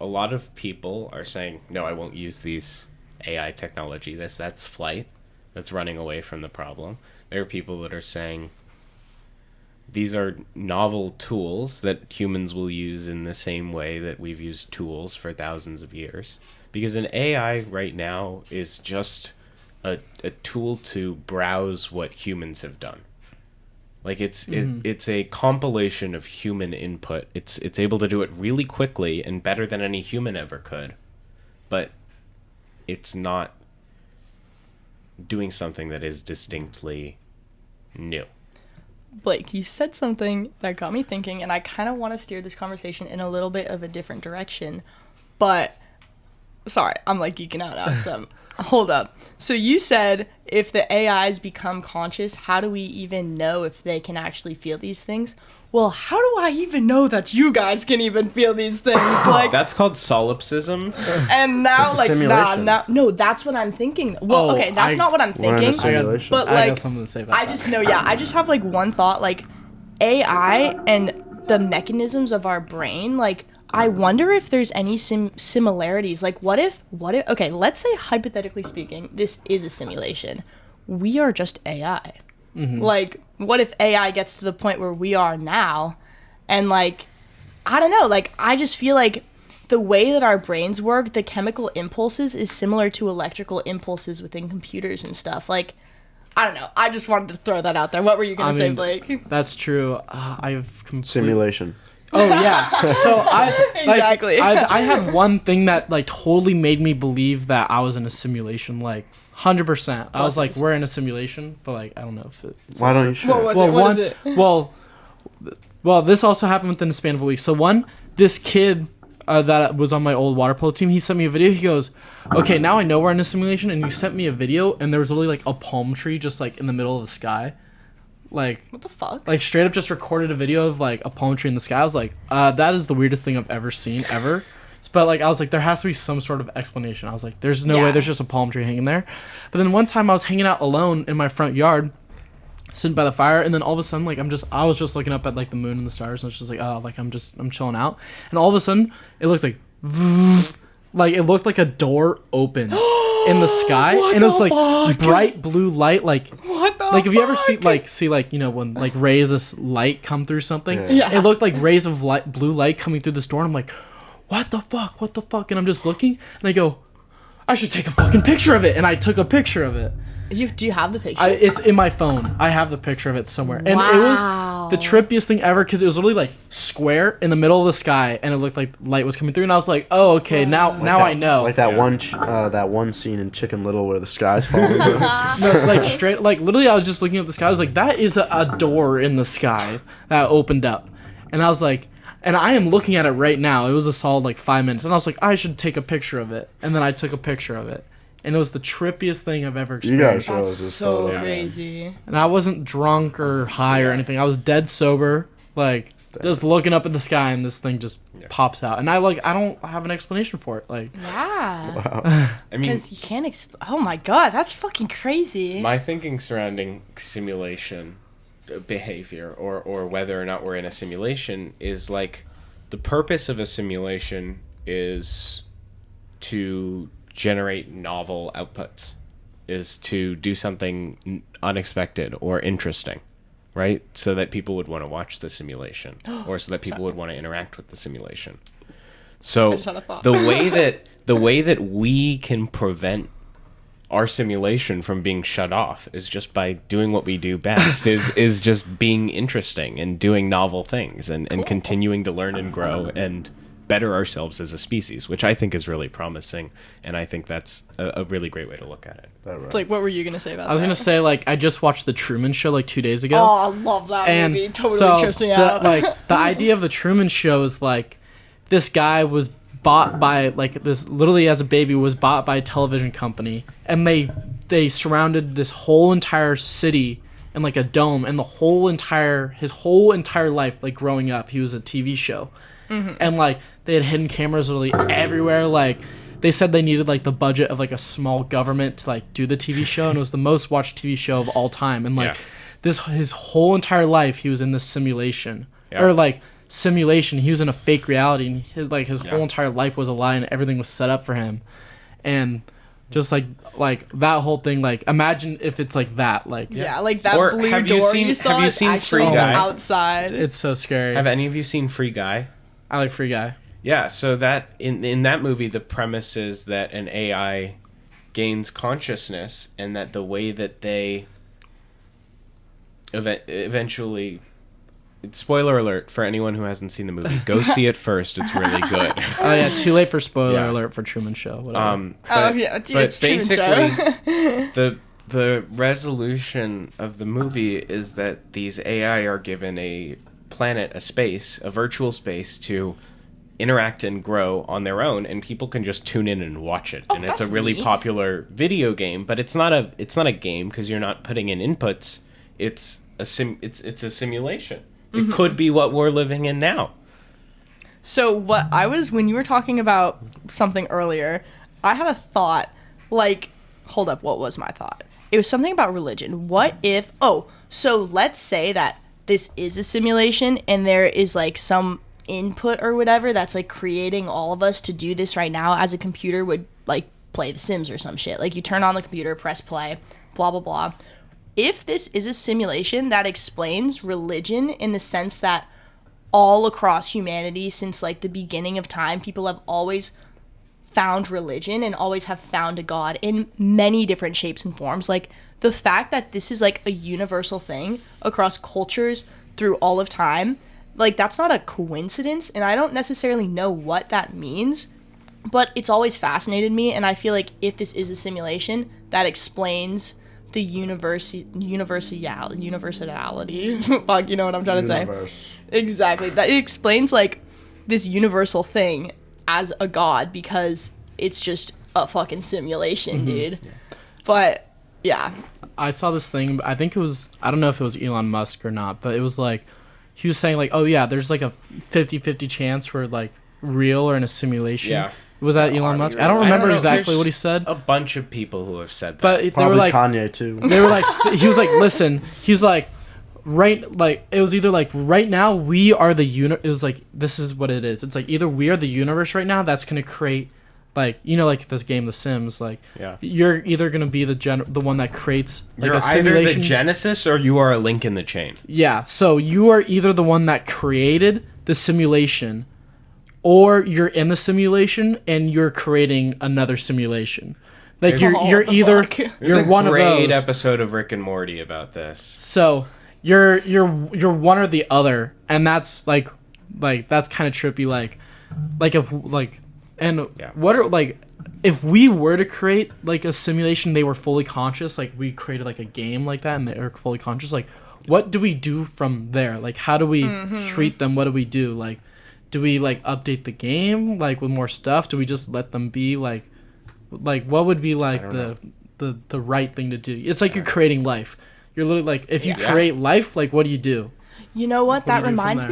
a lot of people are saying, no, I won't use these AI technology. That's flight. That's running away from the problem. There are people that are saying these are novel tools that humans will use in the same way that we've used tools for thousands of years. Because an AI right now is just a tool to browse what humans have done. Like it's a compilation of human input. It's able to do it really quickly and better than any human ever could. But it's not doing something that is distinctly new. Blake, you said something that got me thinking, and I kind of want to steer this conversation in a little bit of a different direction. But, sorry, I'm like geeking out now. So, hold up. So you said if the AIs become conscious, how do we even know if they can actually feel these things? Well, how do I even know that you guys can even feel these things? Like, that's called solipsism. And now, like, no, that's what I'm thinking. Well, okay, that's not what I'm thinking. Simulation. But I like, got something to say about that. I just have like one thought, like AI and the mechanisms of our brain. Like, I wonder if there's any similarities. Like, what if? Okay, let's say hypothetically speaking, this is a simulation. We are just AI. Mm-hmm. Like, what if AI gets to the point where we are now, and like, I don't know. Like, I just feel like the way that our brains work, the chemical impulses is similar to electrical impulses within computers and stuff. Like, I don't know. I just wanted to throw that out there. What were you gonna say, Blake? That's true. I've Simulation. Oh yeah. So Exactly. I had one thing that like totally made me believe that I was in a simulation. Like 100%. I was like, we're in a simulation, but like I don't know if it's. Why don't you share? What is it? Well, this also happened within the span of a week. So this kid that was on my old water polo team, he sent me a video. He goes, "Okay, now I know we're in a simulation." And you sent me a video, and there was literally like a palm tree just like in the middle of the sky. Like, what the fuck? Like, straight up just recorded a video of like a palm tree in the sky. I was like, that is the weirdest thing I've ever seen ever. But like, I was like, there has to be some sort of explanation. I was like, there's no way there's just a palm tree hanging there. But then one time I was hanging out alone in my front yard, sitting by the fire, and then all of a sudden, like, I was just looking up at like the moon and the stars, and I was just like, oh, like I'm chilling out, and all of a sudden it looks like it looked like a door opened in the sky, and it was like bright blue light, like what the like if you ever fuck? see you know when like rays of light come through something, Yeah. it looked like rays of blue light coming through this door, and I'm like, what the fuck, and I'm just looking, and I go, I should take a fucking picture of it, and I took a picture of it. Do you have the picture? It's in my phone. I have the picture of it somewhere. And it was the trippiest thing ever because it was literally like square in the middle of the sky, and it looked like light was coming through, and I was like, oh, okay, now I know. Like that one scene in Chicken Little where the sky's falling down. No, like straight, like literally I was just looking at the sky. I was like, that is a door in the sky that opened up. And I was like, and I am looking at it right now. It was a solid like 5 minutes. And I was like, I should take a picture of it. And then I took a picture of it. And it was the trippiest thing I've ever experienced. That's so crazy. And I wasn't drunk or high or anything. I was dead sober, like just looking up at the sky, and this thing just pops out. And I don't have an explanation for it. Like, yeah. Wow. I mean, because you can't. Oh my god, that's fucking crazy. My thinking surrounding simulation behavior, or whether or not we're in a simulation, is like the purpose of a simulation is to generate novel outputs, is to do something unexpected or interesting, right? So that people would want to watch the simulation, or so that people would want to interact with the simulation. So the way that we can prevent our simulation from being shut off is just by doing what we do best, is just being interesting and doing novel things and continuing to learn and grow and better ourselves as a species, which I think is really promising, and I think that's a really great way to look at it. Like, what were you gonna say about that? I was gonna say, like, I just watched The Truman Show like 2 days ago. Oh, I love that movie. Totally trips me out. Like, the idea of The Truman Show is like, this guy was bought by, like, this literally as a baby was bought by a television company, and they surrounded this whole entire city in like a dome, and his whole entire life, like growing up, he was a TV show. And like they had hidden cameras literally everywhere. Like they said they needed like the budget of like a small government to like do the TV show, and it was the most watched TV show of all time. And like his whole entire life he was in this simulation or like simulation. He was in a fake reality, and his whole entire life was a lie, and everything was set up for him. And just like that whole thing, like imagine if it's like that, like like that or blue have door you seen, you saw have you is seen actually Free Guy? outside. It's so scary. Have any of you seen Free Guy? I like Free Guy. Yeah, so that in that movie, the premise is that an AI gains consciousness, and that the way that they eventually, spoiler alert for anyone who hasn't seen the movie, go see it first. It's really good. Oh yeah, too late for spoiler alert for Truman Show. Whatever. Dude, it's basically, Truman Show. the resolution of the movie is that these AI are given a planet, a space, a virtual space to interact and grow on their own, and people can just tune in and watch it. And it's a really popular video game, but it's not a game because you're not putting in inputs. It's a simulation. It could be what we're living in now. So when you were talking about something earlier, I had a thought, like, hold up, what was my thought? It was something about religion. What if, so let's say that this is a simulation and there is like some input or whatever that's like creating all of us to do this right now, as a computer would like play The Sims or some shit. Like you turn on the computer, press play, blah, blah, blah. If this is a simulation, that explains religion in the sense that all across humanity since like the beginning of time, people have always found religion and always have found a god in many different shapes and forms. Like the fact that this is like a universal thing across cultures through all of time, like that's not a coincidence, and I don't necessarily know what that means, but it's always fascinated me, and I feel like if this is a simulation, that explains the universality. Fuck, you know what I'm trying to say. Exactly. That it explains like this universal thing as a god, because it's just a fucking simulation, dude. Yeah. But yeah, I saw this thing. I think it was, I don't know if it was Elon Musk or not, but it was like he was saying like, oh yeah, there's like a 50-50 chance for like real or in a simulation. Yeah. Was that Elon Musk? I don't remember exactly what he said. A bunch of people who have said that. But Probably they were like Kanye too. They were like, he was like, listen, he's like, right, like it was either like right now we are the it was like, this is what it is. It's like either we are the universe right now that's gonna create, like, you know, like this game The Sims, like you're either gonna be the one that creates like you're a simulation. Either the Genesis or you are a link in the chain. Yeah, so you are either the one that created the simulation, or you're in the simulation and you're creating another simulation. Like you're either you're one of those. There's a great episode of Rick and Morty about this. So you're one or the other, and that's like that's kind of trippy. Like if like and what are like if we were to create like a simulation, they were fully conscious. Like we created like a game like that, and they are fully conscious. Like what do we do from there? Like how do we treat them? What do we do? Like do we like update the game like with more stuff? Do we just let them be like what would be like the right thing to do? It's like you're creating life. You're literally like if you create life, like what do you do? You know what? That reminds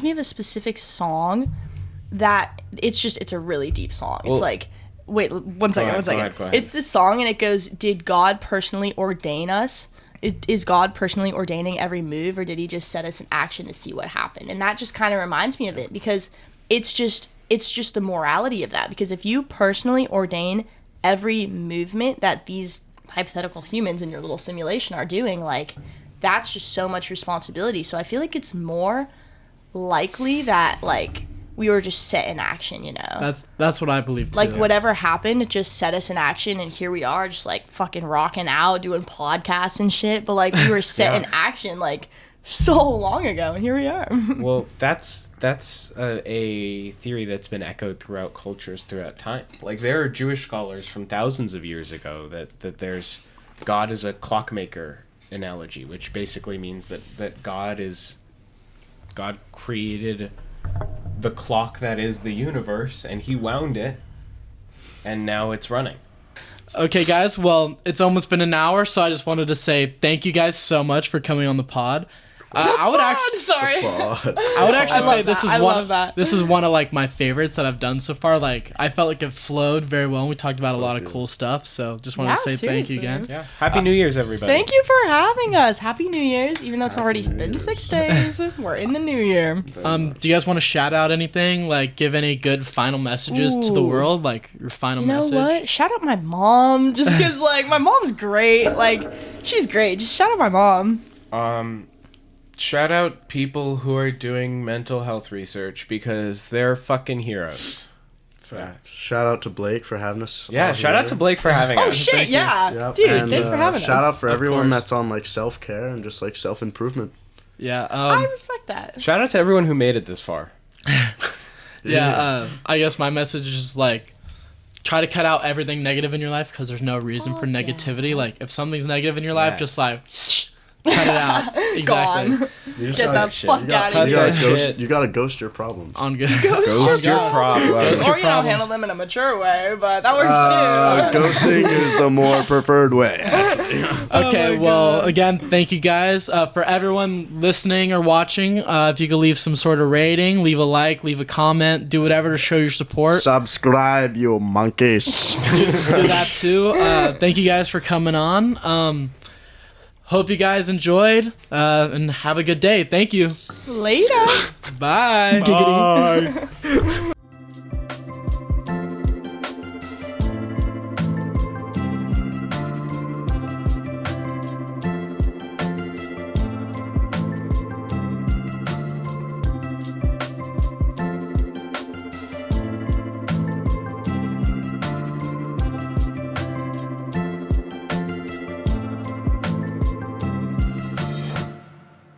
me of a specific song that it's a really deep song. It's like wait, one second. Go ahead. It's this song and it goes, did God personally ordain us? Is God personally ordaining every move, or did he just set us in action to see what happened? And that just kind of reminds me of it, because it's just the morality of that. Because if you personally ordain every movement that these hypothetical humans in your little simulation are doing, like that's just so much responsibility. So I feel like it's more likely that like we were just set in action, you know. That's what I believe too. Like whatever happened, it just set us in action, and here we are, just like fucking rocking out, doing podcasts and shit. But like we were set in action, like so long ago, and here we are. Well, that's a theory that's been echoed throughout cultures throughout time. Like there are Jewish scholars from thousands of years ago that there's God is a clockmaker analogy, which basically means that God created the clock that is the universe, and he wound it, and now it's running. Okay, guys. Well, it's almost been an hour, so I just wanted to say thank you guys so much for coming on the pod. I would actually say this is this is one of like my favorites that I've done so far. Like I felt like it flowed very well. We talked about a lot of cool stuff, so just wanted to say thank you again. Yeah. Happy New Year's, everybody. Thank you for having us. Happy New Year's, even though it's already been 6 days. We're in the new year. Do you guys want to shout out anything? Like give any good final messages to the world? Like your final message? You know what? Shout out my mom, just because like my mom's great. Like she's great. Just shout out my mom. Shout out people who are doing mental health research because they're fucking heroes. Fact. Shout out to Blake for having us. Yeah, shout out to Blake for having us. Oh shit, yeah. Yep. Dude, and, thanks for having us. Shout out for everyone course. that's on like self-care and just like self-improvement. Yeah. I respect that. Shout out to everyone who made it this far. Yeah. I guess my message is just like try to cut out everything negative in your life because there's no reason for negativity. Yeah. Like if something's negative in your life, just like cut it out. Exactly. Gone. Get the fuck out of here. You gotta ghost your problems. On good. Ghost your problems. Or handle them in a mature way, but that works too. Ghosting is the more preferred way. Okay, well, again, thank you guys. For everyone listening or watching, if you could leave some sort of rating, leave a like, leave a comment, do whatever to show your support. Subscribe, you monkeys. Do that too. Thank you guys for coming on. Hope you guys enjoyed, and have a good day. Thank you. Later. Bye. Bye.